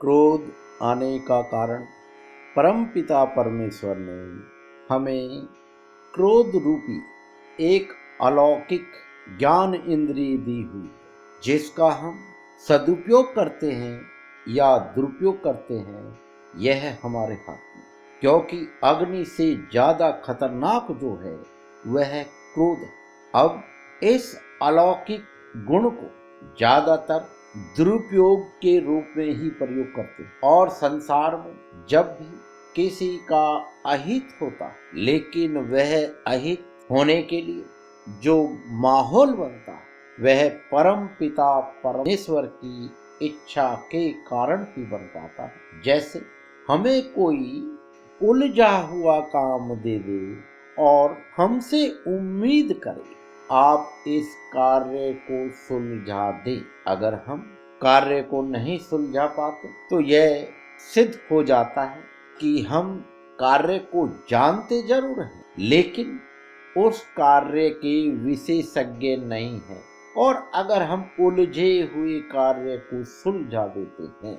क्रोध आने का कारण परमपिता परमेश्वर ने हमें क्रोध रूपी एक अलौकिक ज्ञान इंद्रिय दी हुई है, जिसका हम सदुपयोग करते हैं या दुरुपयोग करते हैं, यह हमारे हाथ में। क्योंकि अग्नि से ज्यादा खतरनाक जो है वह क्रोध है। अब इस अलौकिक गुण को ज्यादातर दुरुपयोग के रूप में ही प्रयोग करते हैं और संसार में जब भी किसी का अहित होता, लेकिन वह अहित होने के लिए जो माहौल बनता वह परम पिता परमेश्वर की इच्छा के कारण ही बन पाता है। जैसे हमें कोई उलझा हुआ काम दे दे और हमसे उम्मीद करे आप इस कार्य को सुलझा दे। अगर हम कार्य को नहीं सुलझा पाते तो यह सिद्ध हो जाता है कि हम कार्य को जानते जरूर हैं, लेकिन उस कार्य के विशेषज्ञ नहीं हैं। और अगर हम उलझे हुए कार्य को सुलझा देते हैं,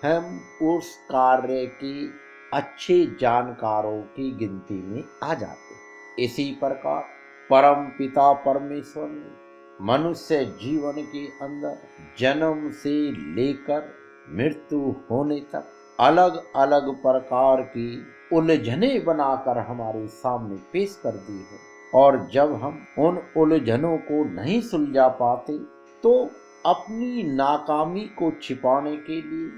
हम उस कार्य की अच्छे जानकारों की गिनती में आ जाते हैं। इसी प्रकार परम पिता परमेश्वर ने मनुष्य जीवन के अंदर जन्म से लेकर मृत्यु होने तक अलग अलग प्रकार की उलझने बनाकर हमारे सामने पेश कर दी है। और जब हम उन उलझनों को नहीं सुलझा पाते तो अपनी नाकामी को छिपाने के लिए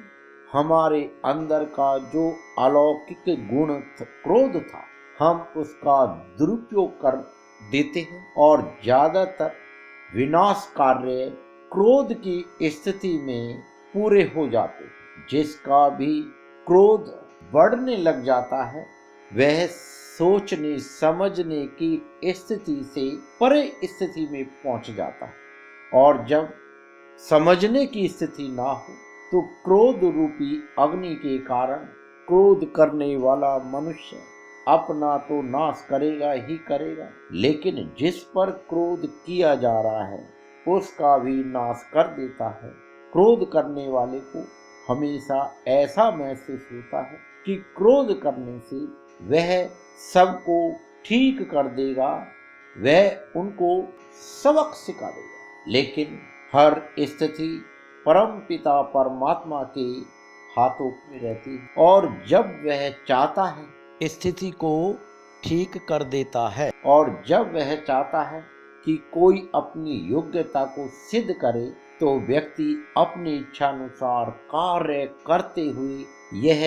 हमारे अंदर का जो अलौकिक गुण क्रोध था, हम उसका दुरुपयोग कर देते हैं और ज्यादातर विनाश कार्य क्रोध की स्थिति में पूरे हो जाते हैं। जिसका भी क्रोध बढ़ने लग जाता है वह सोचने समझने की स्थिति से परे स्थिति में पहुंच जाता है, और जब समझने की स्थिति ना हो तो क्रोध रूपी अग्नि के कारण क्रोध करने वाला मनुष्य अपना तो नाश करेगा ही करेगा, लेकिन जिस पर क्रोध किया जा रहा है उसका भी नाश कर देता है। क्रोध करने वाले को हमेशा ऐसा महसूस होता है कि क्रोध करने से वह सबको ठीक कर देगा, वह उनको सबक सिखा देगा। लेकिन हर स्थिति परम पिता परमात्मा के हाथों में रहती है, और जब वह चाहता है स्थिति को ठीक कर देता है, और जब वह चाहता है कि कोई अपनी योग्यता को सिद्ध करे तो व्यक्ति अपनी इच्छा अनुसार कार्य करते हुए यह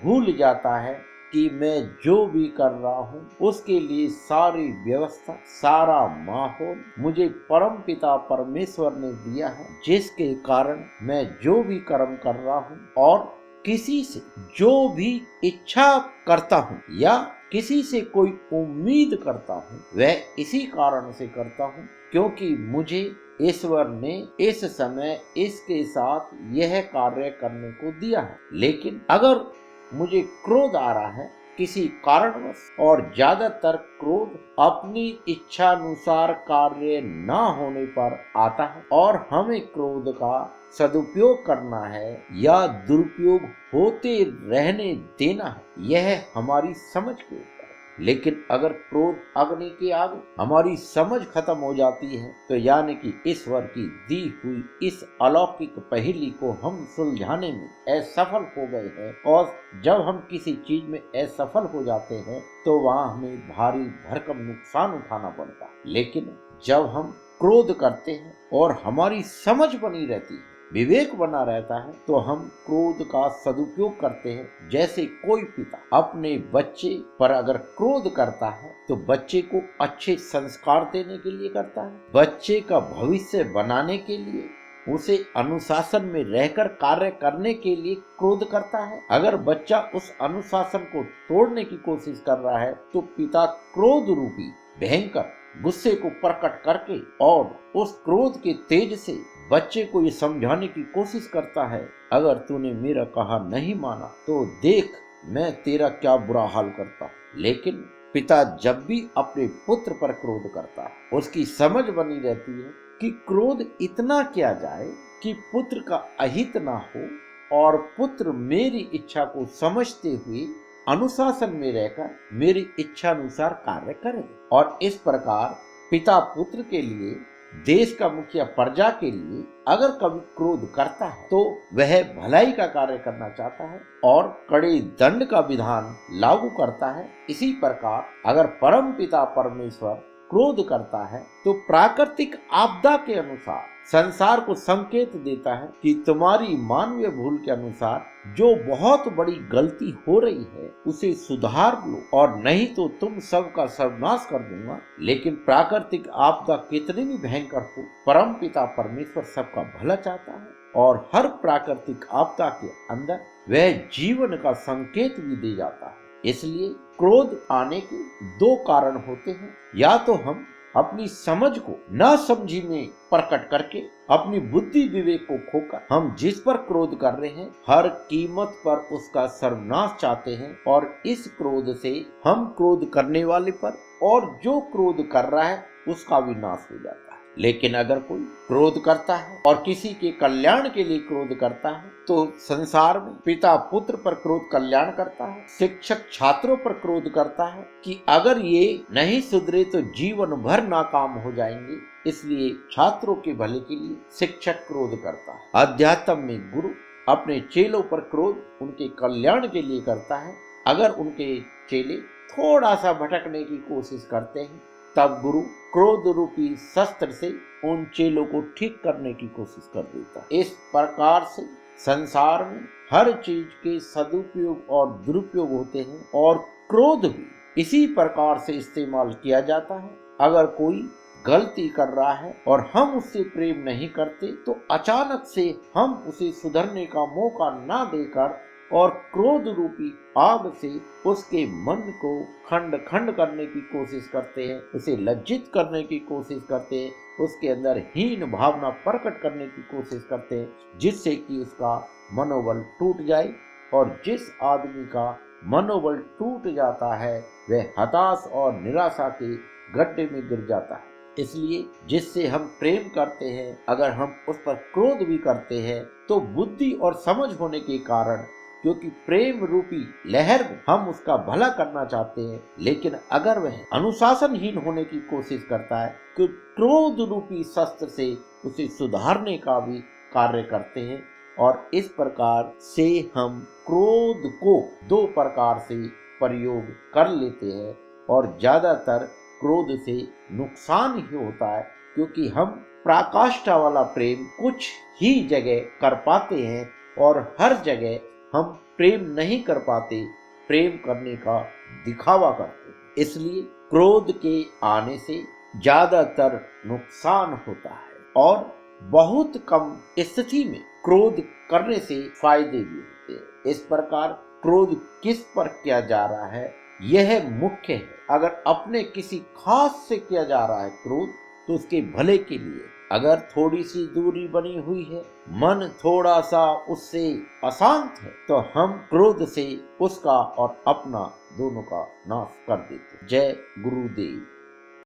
भूल जाता है कि मैं जो भी कर रहा हूँ उसके लिए सारी व्यवस्था, सारा माहौल मुझे परम पिता परमेश्वर ने दिया है, जिसके कारण मैं जो भी कर्म कर रहा हूँ और किसी से जो भी इच्छा करता हूँ या किसी से कोई उम्मीद करता हूँ वह इसी कारण से करता हूँ क्योंकि मुझे ईश्वर ने इस समय इसके साथ यह कार्य करने को दिया है। लेकिन अगर मुझे क्रोध आ रहा है किसी कारणवश, और ज्यादातर क्रोध अपनी इच्छा अनुसार कार्य न होने पर आता है, और हमें क्रोध का सदुपयोग करना है या दुरुपयोग होते रहने देना है, यह हमारी समझ के ऊपर है। लेकिन अगर क्रोध अग्नि के आगे हमारी समझ खत्म हो जाती है तो यानी कि ईश्वर की दी हुई इस अलौकिक पहेली को हम सुलझाने में असफल हो गए हैं, और जब हम किसी चीज में असफल हो जाते हैं तो वहां हमें भारी भरकम नुकसान उठाना पड़ता है। लेकिन जब हम क्रोध करते हैं और हमारी समझ बनी रहती है, विवेक बना रहता है, तो हम क्रोध का सदुपयोग करते हैं। जैसे कोई पिता अपने बच्चे पर अगर क्रोध करता है तो बच्चे को अच्छे संस्कार देने के लिए करता है, बच्चे का भविष्य बनाने के लिए, उसे अनुशासन में रहकर कार्य करने के लिए क्रोध करता है। अगर बच्चा उस अनुशासन को तोड़ने की कोशिश कर रहा है तो पिता क्रोध रूपी भयंकर गुस्से को प्रकट करके और उस क्रोध के तेज से बच्चे को ये समझाने की कोशिश करता है, अगर तूने मेरा कहा नहीं माना तो देख मैं तेरा क्या बुरा हाल करता हूं। लेकिन पिता जब भी अपने पुत्र पर क्रोध करता है उसकी समझ बनी रहती है कि क्रोध इतना किया जाए कि पुत्र का अहित ना हो और पुत्र मेरी इच्छा को समझते हुए अनुशासन में रहकर मेरी इच्छा अनुसार कार्य करें। और इस प्रकार पिता पुत्र के लिए, देश का मुखिया प्रजा के लिए अगर कभी क्रोध करता है तो वह भलाई का कार्य करना चाहता है और कड़े दंड का विधान लागू करता है। इसी प्रकार अगर परम पिता परमेश्वर क्रोध करता है तो प्राकृतिक आपदा के अनुसार संसार को संकेत देता है कि तुम्हारी मानवीय भूल के अनुसार जो बहुत बड़ी गलती हो रही है उसे सुधार लो, और नहीं तो तुम सबका सर्वनाश कर दूंगा। लेकिन प्राकृतिक आपदा कितनी भी भयंकर हो, परम पिता परमेश्वर सबका भला चाहता है और हर प्राकृतिक आपदा के अंदर वह जीवन का संकेत भी दे जाता है। इसलिए क्रोध आने के दो कारण होते हैं, या तो हम अपनी समझ को न समझी में प्रकट करके अपनी बुद्धि विवेक को खोकर हम जिस पर क्रोध कर रहे हैं हर कीमत पर उसका सर्वनाश चाहते हैं, और इस क्रोध से हम क्रोध करने वाले पर और जो क्रोध कर रहा है उसका भी नाश हो जाता है। लेकिन अगर कोई क्रोध करता है और किसी के कल्याण के लिए क्रोध करता है तो संसार में पिता पुत्र पर क्रोध कल्याण करता है, शिक्षक छात्रों पर क्रोध करता है कि अगर ये नहीं सुधरे तो जीवन भर नाकाम हो जाएंगे। इसलिए छात्रों के भले के लिए शिक्षक क्रोध करता है। अध्यात्म में गुरु अपने चेलों पर क्रोध उनके कल्याण के लिए करता है। अगर उनके चेले थोड़ा सा भटकने की कोशिश करते हैं तब गुरु क्रोध रूपी शस्त्र से उन चेलों को ठीक करने की कोशिश कर देता है। इस प्रकार से संसार में हर चीज के सदुपयोग और दुरुपयोग होते हैं और क्रोध भी इसी प्रकार से इस्तेमाल किया जाता है। अगर कोई गलती कर रहा है और हम उससे प्रेम नहीं करते तो अचानक से हम उसे सुधरने का मौका ना देकर और क्रोध रूपी आग से उसके मन को खंड खंड करने की कोशिश करते हैं, उसे लज्जित करने की कोशिश करते हैं, उसके अंदर हीन भावना प्रकट करने की कोशिश करते हैं, जिससे कि उसका मनोबल टूट जाए। और जिस आदमी का मनोबल टूट जाता है वह हताश और निराशा के गड्ढे में गिर जाता है। इसलिए जिससे हम प्रेम करते हैं अगर हम उस पर क्रोध भी करते हैं तो बुद्धि और समझ होने के कारण, क्योंकि प्रेम रूपी लहर में हम उसका भला करना चाहते हैं, लेकिन अगर वह अनुशासनहीन होने की कोशिश करता है तो क्रोध रूपी शस्त्र से उसे सुधारने का भी कार्य करते हैं। और इस प्रकार से हम क्रोध को दो प्रकार से प्रयोग कर लेते हैं और ज्यादातर क्रोध से नुकसान ही होता है, क्योंकि हम पराकाष्ठा वाला प्रेम कुछ ही जगह कर पाते हैं और हर जगह हम प्रेम नहीं कर पाते, प्रेम करने का दिखावा करते हैं। इसलिए क्रोध के आने से ज्यादातर नुकसान होता है और बहुत कम स्थिति में क्रोध करने से फायदे भी होते हैं। इस प्रकार क्रोध किस पर किया जा रहा है यह मुख्य है। अगर अपने किसी खास से किया जा रहा है क्रोध तो उसके भले के लिए। अगर थोड़ी सी दूरी बनी हुई है, मन थोड़ा सा उससे अशांत है, तो हम क्रोध से उसका और अपना दोनों का नाश कर देते। जय गुरुदेव।